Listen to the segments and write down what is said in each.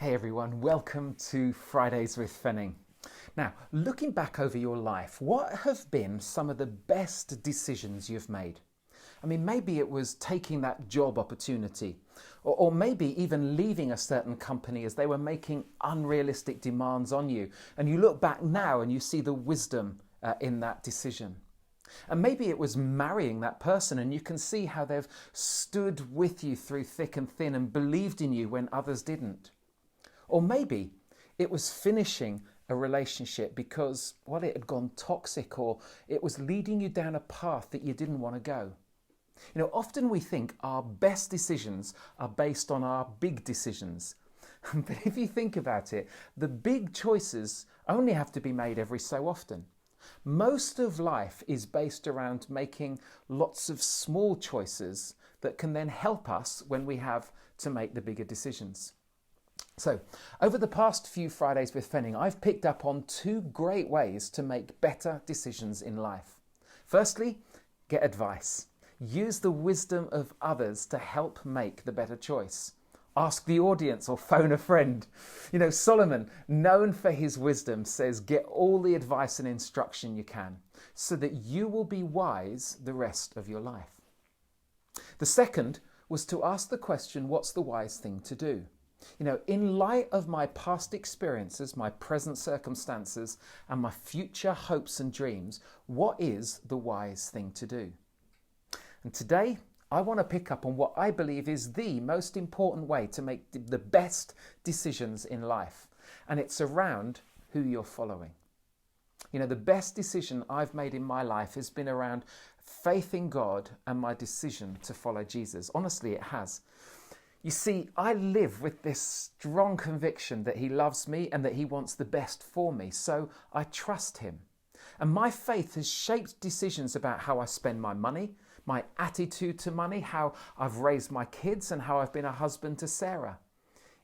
Hey everyone, welcome to Fridays with Fenning. Now, looking back over your life, what have been some of the best decisions you've made? I mean, maybe it was taking that job opportunity, or maybe even leaving a certain company as they were making unrealistic demands on you. And you look back now and you see the wisdom in that decision. And maybe it was marrying that person and you can see how they've stood with you through thick and thin and believed in you when others didn't. Or maybe it was finishing a relationship because, well, it had gone toxic or it was leading you down a path that you didn't want to go. You know, often we think our best decisions are based on our big decisions. But if you think about it, the big choices only have to be made every so often. Most of life is based around making lots of small choices that can then help us when we have to make the bigger decisions. So, over the past few Fridays with Fenning, I've picked up on two great ways to make better decisions in life. Firstly, get advice. Use the wisdom of others to help make the better choice. Ask the audience or phone a friend. You know, Solomon, known for his wisdom, says get all the advice and instruction you can so that you will be wise the rest of your life. The second was to ask the question, what's the wise thing to do? You know, in light of my past experiences, my present circumstances, and my future hopes and dreams, what is the wise thing to do? And today, I want to pick up on what I believe is the most important way to make the best decisions in life. And it's around who you're following. You know, the best decision I've made in my life has been around faith in God and my decision to follow Jesus. Honestly, it has. You see, I live with this strong conviction that he loves me and that he wants the best for me, so I trust him. And my faith has shaped decisions about how I spend my money, my attitude to money, how I've raised my kids and how I've been a husband to Sarah.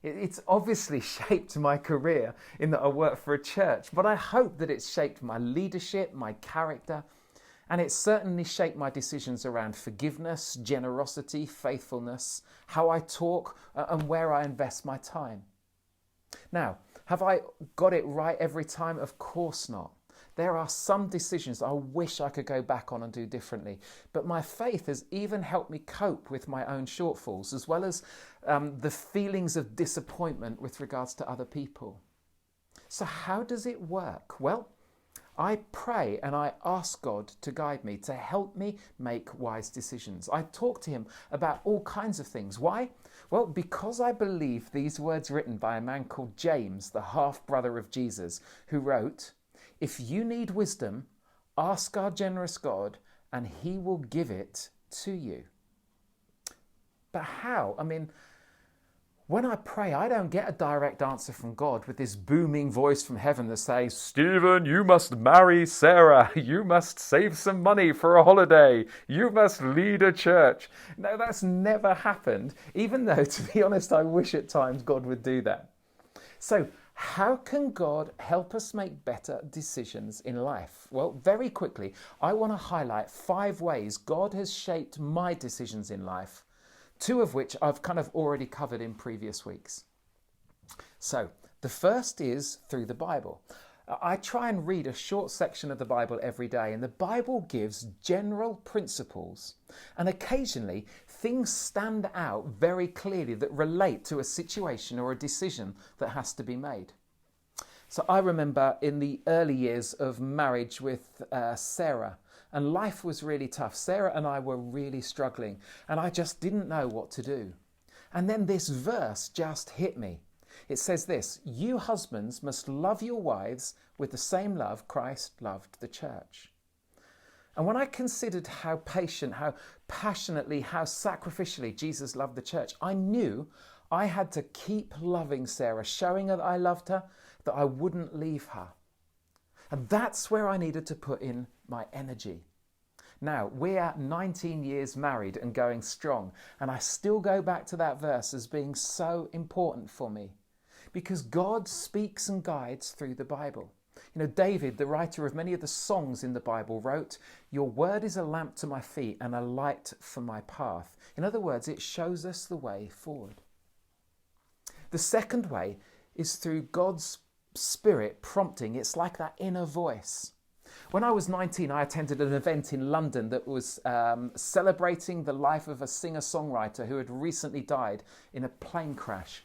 It's obviously shaped my career in that I work for a church, but I hope that it's shaped my leadership, my character, and it's certainly shaped my decisions around forgiveness, generosity, faithfulness, how I talk, and where I invest my time. Now, have I got it right every time? Of course not. There are some decisions I wish I could go back on and do differently, but my faith has even helped me cope with my own shortfalls, as well as the feelings of disappointment with regards to other people. So how does it work? Well, I pray and I ask God to guide me, to help me make wise decisions. I talk to him about all kinds of things. Why? Well, because I believe these words written by a man called James, the half-brother of Jesus, who wrote, "If you need wisdom, ask our generous God and he will give it to you." But how? I mean, when I pray, I don't get a direct answer from God with this booming voice from heaven that says, "Stephen, you must marry Sarah. You must save some money for a holiday. You must lead a church." No, that's never happened, even though, to be honest, I wish at times God would do that. So, how can God help us make better decisions in life? Well, very quickly, I want to highlight 5 ways God has shaped my decisions in life, 2 of which I've kind of already covered in previous weeks. So, the first is through the Bible. I try and read a short section of the Bible every day, and the Bible gives general principles, and occasionally things stand out very clearly that relate to a situation or a decision that has to be made. So I remember in the early years of marriage with Sarah, and life was really tough. Sarah and I were really struggling, and I just didn't know what to do. And then this verse just hit me. It says this, "You husbands must love your wives with the same love Christ loved the church." And when I considered how patient, how passionately, how sacrificially Jesus loved the church, I knew I had to keep loving Sarah, showing her that I loved her, that I wouldn't leave her. And that's where I needed to put in my energy. Now, we're 19 years married and going strong, and I still go back to that verse as being so important for me, because God speaks and guides through the Bible. You know, David, the writer of many of the songs in the Bible, wrote, "Your word is a lamp to my feet and a light for my path." In other words, it shows us the way forward. The second way is through God's Spirit prompting. It's like that inner voice. When I was 19, I attended an event in London that was celebrating the life of a singer-songwriter who had recently died in a plane crash.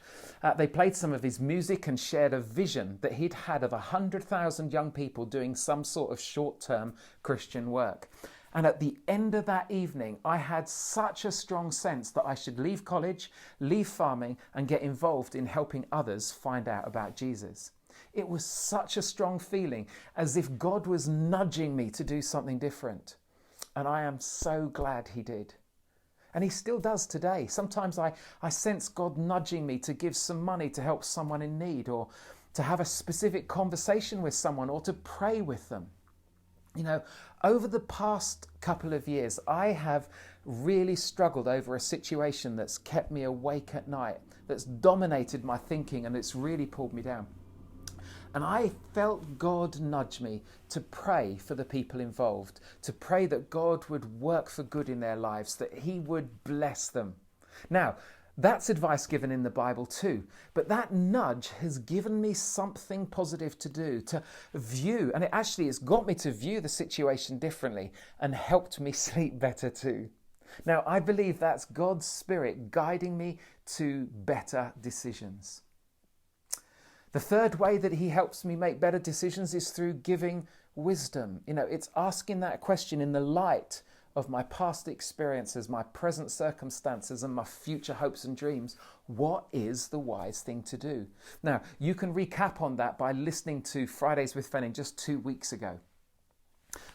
They played some of his music and shared a vision that he'd had of 100,000 young people doing some sort of short-term Christian work. And at the end of that evening, I had such a strong sense that I should leave college, leave farming, and get involved in helping others find out about Jesus. It was such a strong feeling, as if God was nudging me to do something different. And I am so glad he did. And he still does today. Sometimes I sense God nudging me to give some money to help someone in need, or to have a specific conversation with someone, or to pray with them. You know, over the past couple of years, I have really struggled over a situation that's kept me awake at night, that's dominated my thinking, and it's really pulled me down. And I felt God nudge me to pray for the people involved, to pray that God would work for good in their lives, that he would bless them. Now, that's advice given in the Bible too, but that nudge has given me something positive to do, to view, and it's got me to view the situation differently and helped me sleep better too. Now, I believe that's God's Spirit guiding me to better decisions. The third way that he helps me make better decisions is through giving wisdom. You know, it's asking that question in the light of my past experiences, my present circumstances, and my future hopes and dreams. What is the wise thing to do? Now, you can recap on that by listening to Fridays with Fenning just 2 weeks ago.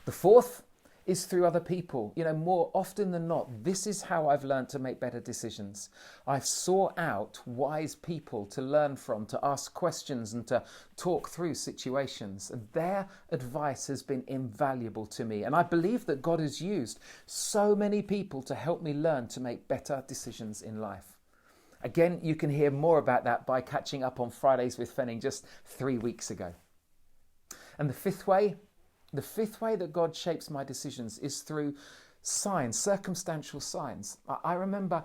The fourth is through other people. You know, more often than not, this is how I've learned to make better decisions. I've sought out wise people to learn from, to ask questions and to talk through situations. And their advice has been invaluable to me. And I believe that God has used so many people to help me learn to make better decisions in life. Again, you can hear more about that by catching up on Fridays with Fenning just 3 weeks ago. And the fifth way that God shapes my decisions is through signs, circumstantial signs. I remember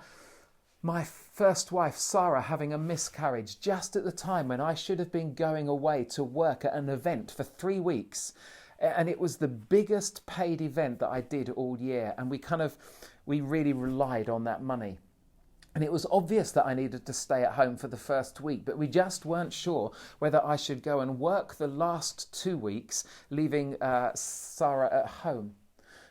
my first wife, Sarah, having a miscarriage just at the time when I should have been going away to work at an event for 3 weeks. And it was the biggest paid event that I did all year. And we really relied on that money. And it was obvious that I needed to stay at home for the first week, but we just weren't sure whether I should go and work the last 2 weeks, leaving Sarah at home.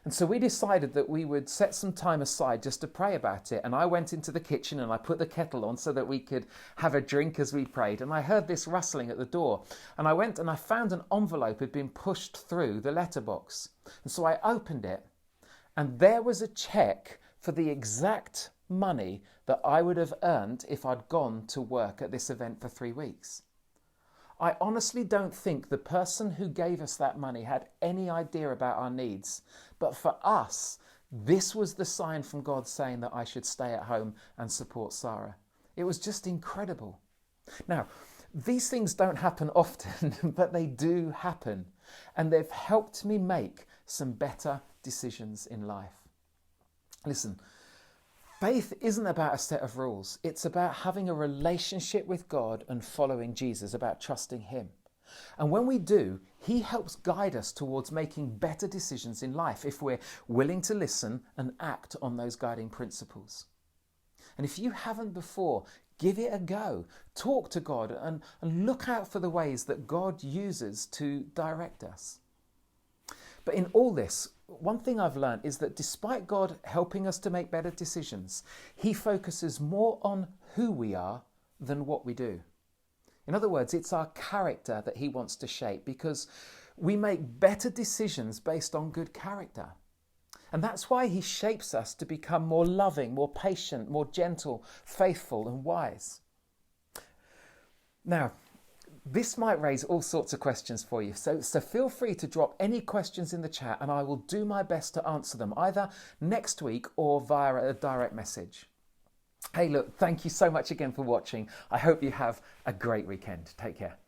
And so we decided that we would set some time aside just to pray about it. And I went into the kitchen and I put the kettle on so that we could have a drink as we prayed. And I heard this rustling at the door. And I went and I found an envelope had been pushed through the letterbox. And so I opened it, and there was a cheque for the exact money that I would have earned if I'd gone to work at this event for 3 weeks. I honestly don't think the person who gave us that money had any idea about our needs. But for us, this was the sign from God saying that I should stay at home and support Sarah. It was just incredible. Now, these things don't happen often, but they do happen. And they've helped me make some better decisions in life. Listen, faith isn't about a set of rules. It's about having a relationship with God and following Jesus, about trusting him. And when we do, he helps guide us towards making better decisions in life if we're willing to listen and act on those guiding principles. And if you haven't before, give it a go. Talk to God and look out for the ways that God uses to direct us. But in all this, one thing I've learned is that despite God helping us to make better decisions, he focuses more on who we are than what we do. In other words, it's our character that he wants to shape, because we make better decisions based on good character. And that's why he shapes us to become more loving, more patient, more gentle, faithful and wise. Now, this might raise all sorts of questions for you, so feel free to drop any questions in the chat and I will do my best to answer them, either next week or via a direct message. Hey, look, thank you so much again for watching. I hope you have a great weekend. Take care.